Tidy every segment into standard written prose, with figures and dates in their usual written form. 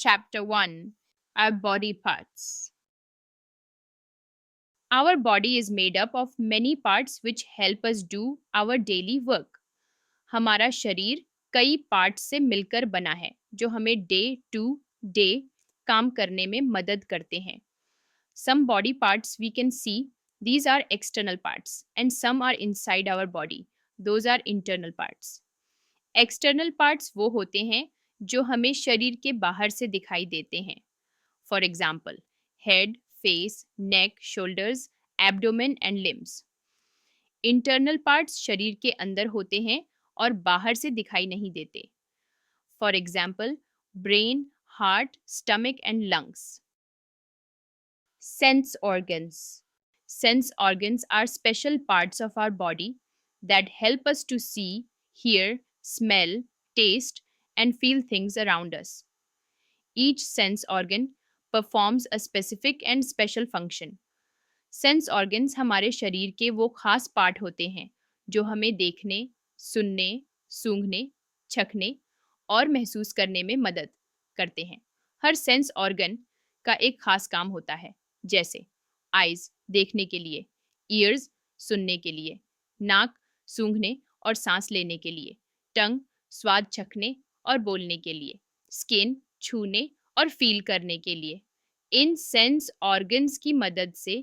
Chapter 1. Our body parts. Our body is made up of many parts which help us do our daily work. हमारा शरीर कई parts से मिलकर बना है जो हमें डे टू डे काम करने में मदद करते हैं. Some body parts we can see, these are external parts, and some are inside our body, those are internal parts. External parts वो होते हैं जो हमें शरीर के बाहर से दिखाई देते हैं. For example, head, face, neck, shoulders, abdomen and limbs. Internal parts शरीर के अंदर होते हैं और बाहर से दिखाई नहीं देते. For example, brain, heart, stomach and lungs. Sense organs. Sense organs are special parts of our body that help us to see, hear, smell, taste, and feel things around us. Each sense organ performs a specific and special function. Sense organs हमारे शरीर के वो खास part होते हैं जो हमें देखने, सुनने, सूंघने, चखने और महसूस करने में मदद करते हैं. हर सेंस ऑर्गन का एक खास काम होता है, जैसे आइज देखने के लिए, ईयर्स सुनने के लिए, नाक सूंघने और सांस लेने के लिए, टंग स्वाद चखने और बोलने के लिए, स्किन छूने और फील करने के लिए. इन सेंस ऑर्गन्स की मदद से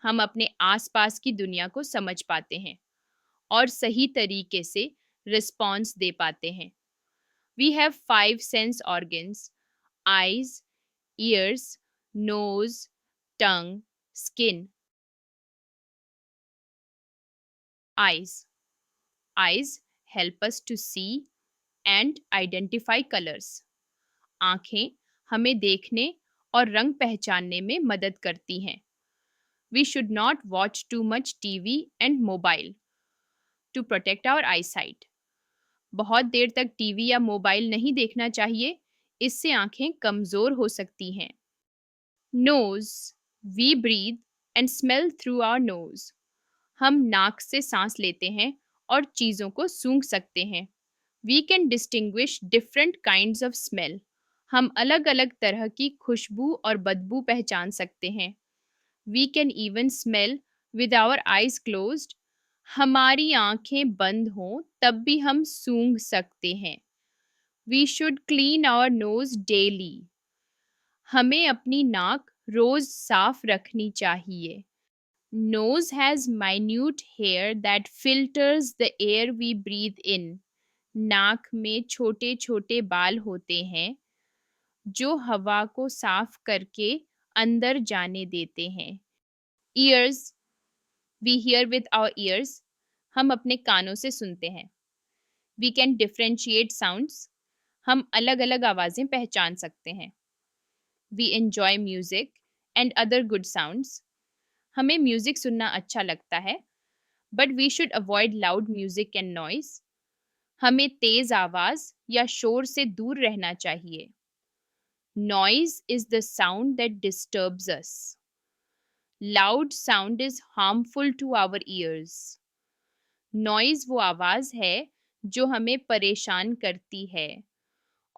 हम अपने आसपास की दुनिया को समझ पाते हैं और सही तरीके से रिस्पॉन्स दे पाते हैं. We have 5 sense organs: eyes, ears, nose, tongue, skin. Eyes. Eyes help us to see and identify colours. आंखें हमें देखने और रंग पहचानने में मदद करती हैं. We should not watch too much TV and mobile to protect our eyesight. बहुत देर तक टीवी या मोबाइल नहीं देखना चाहिए, इससे आंखें कमजोर हो सकती हैं. Nose. We breathe and smell through our nose. हम नाक से सांस लेते हैं और चीज़ों को सूंघ सकते हैं. We can distinguish different kinds of smell. हम अलग-अलग तरह की खुशबू और बदबू पहचान सकते हैं. We can even smell with our eyes closed. हमारी आंखें बंद हों तब भी हम सूंघ सकते हैं. We should clean our nose daily. हमें अपनी नाक रोज साफ रखनी चाहिए. Nose has minute hair that filters the air we breathe in. नाक में छोटे छोटे बाल होते हैं जो हवा को साफ करके अंदर जाने देते हैं. Ears. We hear with our ears. हम अपने कानों से सुनते हैं. We can differentiate sounds. हम अलग-अलग आवाज़ें पहचान सकते हैं. We enjoy music and other good sounds. हमें म्यूजिक सुनना अच्छा लगता है, but we should avoid loud music and noise. हमें तेज आवाज़ या शोर से दूर रहना चाहिए. Noise is the sound that disturbs us. Loud sound is harmful to our ears. Noise वो आवाज़ है जो हमें परेशान करती है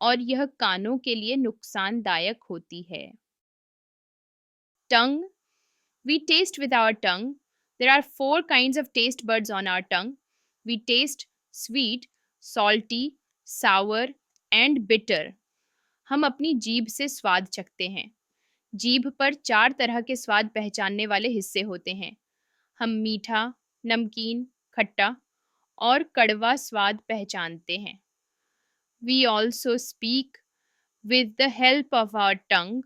और यह कानों के लिए नुकसानदायक होती है. Tongue. We taste with our tongue. There are 4 kinds of taste buds on our tongue. We taste sweet, salty, sour and bitter. हम अपनी जीभ से स्वाद चखते हैं. जीभ पर 4 तरह के स्वाद पहचानने वाले हिस्से होते हैं. हम मीठा, नमकीन, खट्टा और कड़वा स्वाद पहचानते हैं. We also speak with the help of our tongue.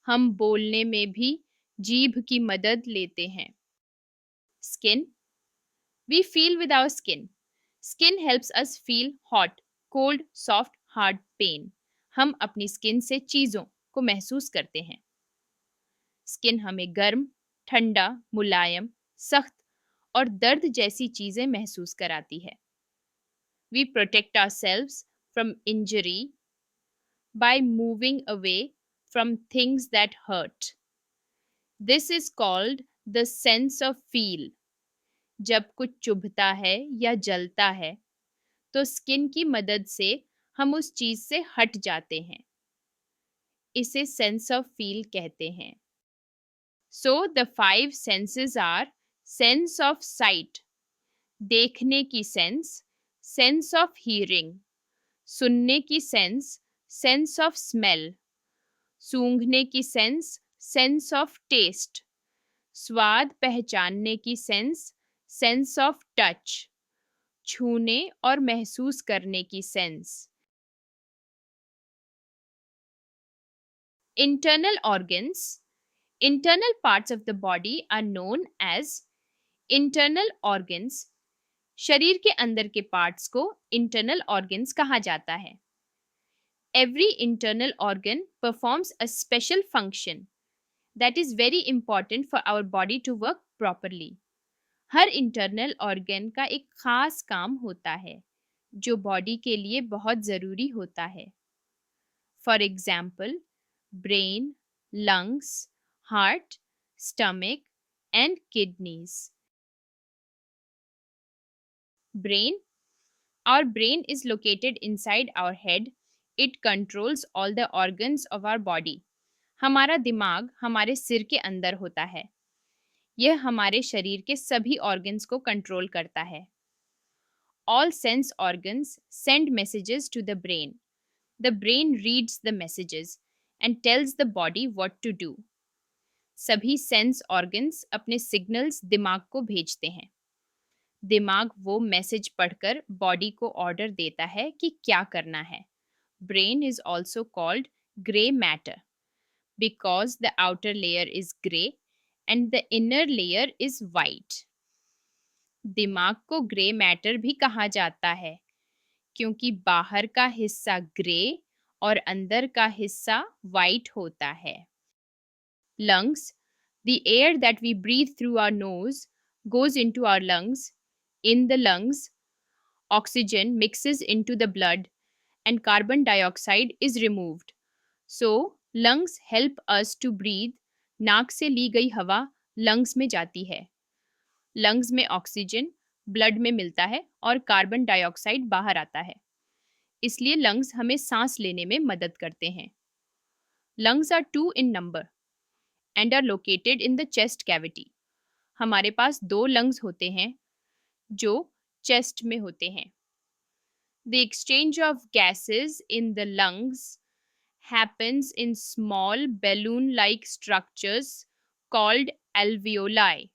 हम बोलने में भी जीभ की मदद लेते हैं. Skin. We feel with our skin. Skin helps us feel hot, cold, soft, hard, pain. हम अपनी स्किन से चीज़ों को महसूस करते हैं. स्किन हमें गर्म, ठंडा, मुलायम, सख्त और दर्द जैसी चीज़ें महसूस कराती है. We protect ourselves from injury by moving away from things that hurt. This is called the sense of feel. जब कुछ चुभता है या जलता है, तो स्किन की मदद से हम उस चीज़ से हट जाते हैं. इसे सेंस ऑफ फील कहते हैं। So the 5 senses are sense of sight, देखने की सेंस, सेंस ऑफ हियरिंग, सुनने की सेंस, सेंस ऑफ स्मेल, सूंघने की सेंस, सेंस ऑफ टेस्ट, स्वाद पहचानने की सेंस, सेंस ऑफ टच, छूने और महसूस करने की sense. Internal organs. Internal parts of the body are known as internal organs. शरीर के अंदर के पार्ट्स को इंटरनल ऑर्गन्स कहा जाता है। Every internal organ performs a special function that is very important for our body to work properly. Her internal organ का एक खास काम होता है जो बॉडी के लिए बहुत ज़रूरी होता है। For example, brain, lungs, heart, stomach, and kidneys. Brain. Our brain is located inside our head. It controls all the organs of our body. हमारा दिमाग हमारे सिर के अंदर होता है। यह हमारे शरीर के सभी ऑर्गन्स को कंट्रोल करता है। All sense organs send messages to the brain. The brain reads the messages and tells the body what to do. सभी सेंस ऑर्गन्स अपने सिग्नल्स दिमाग को भेजते हैं। दिमाग वो मैसेज पढ़कर बॉडी को ऑर्डर देता है कि क्या करना है। Brain is also called grey matter because the outer layer is grey and the inner layer is white. दिमाग को ग्रे मैटर भी कहा जाता है क्योंकि बाहर का हिस्सा ग्रे और अंदर का हिस्सा वाइट होता है। Lungs. The air that we breathe through our nose goes into our lungs. In the lungs, oxygen mixes into the blood and carbon dioxide is removed. So, lungs help us to breathe. नाक से ली गई हवा lungs में जाती है। lungs में oxygen blood में मिलता है और कार्बन डाइऑक्साइड बाहर आता है। इसलिए lungs हमें सांस लेने में मदद करते हैं। Lungs are 2 in number and are located in the chest cavity. हमारे पास 2 lungs होते हैं जो chest में होते हैं। The exchange of gases in the lungs happens in small balloon-like structures called alveoli.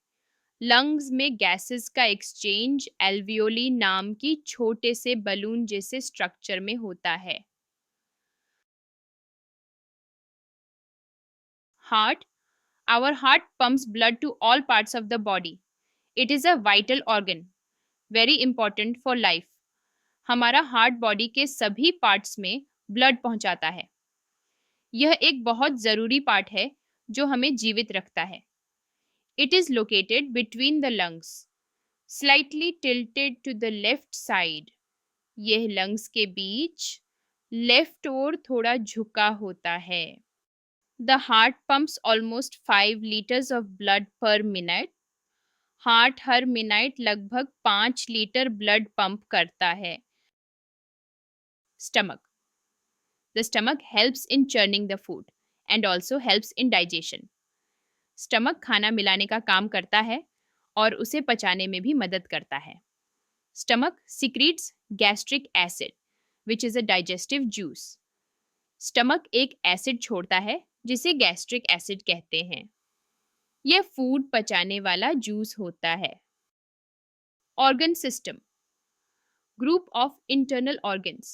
lungs में gases का exchange alveoli नाम की छोटे से बलून जैसे स्ट्रक्चर में होता है। Heart. Our heart pumps blood to all parts of the body. It is a vital organ, very important for life. हमारा हार्ट बॉडी के सभी पार्ट्स में ब्लड पहुंचाता है। यह एक बहुत ज़रूरी पार्ट है जो हमें जीवित रखता है। It is located between the lungs, slightly tilted to the left side. यह लंग्स के बीच लेफ्ट ओर थोड़ा झुका होता है। The heart pumps almost 5 liters of blood per minute. Heart her minute लगभग 5 लीटर ब्लड पंप करता है। Stomach. The stomach helps in churning the food and also helps in digestion. Stomach खाना मिलाने का काम करता है और उसे पचाने में भी मदद करता है। Stomach secretes gastric acid, which is a digestive juice. Stomach एक एसिड छोड़ता है जिसे गैस्ट्रिक एसिड कहते हैं। यह फूड पचाने वाला जूस होता है। Organ system. Group of internal organs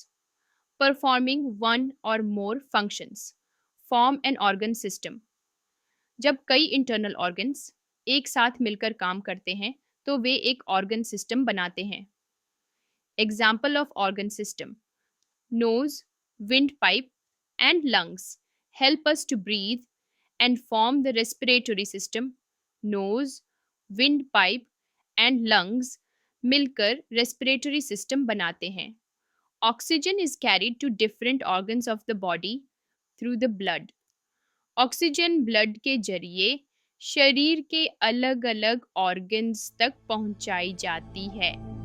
performing one or more functions form an organ system. जब कई इंटरनल ऑर्गन्स एक साथ मिलकर काम करते हैं तो वे एक ऑर्गन सिस्टम बनाते हैं। Example of organ system: nose, windpipe and lungs help us to breathe and form the respiratory system. Nose, windpipe and lungs मिलकर respiratory system बनाते हैं। Oxygen is carried to different organs of the body through the blood. Oxygen blood के जरिए शरीर के अलग-अलग organs तक पहुंचाई जाती है।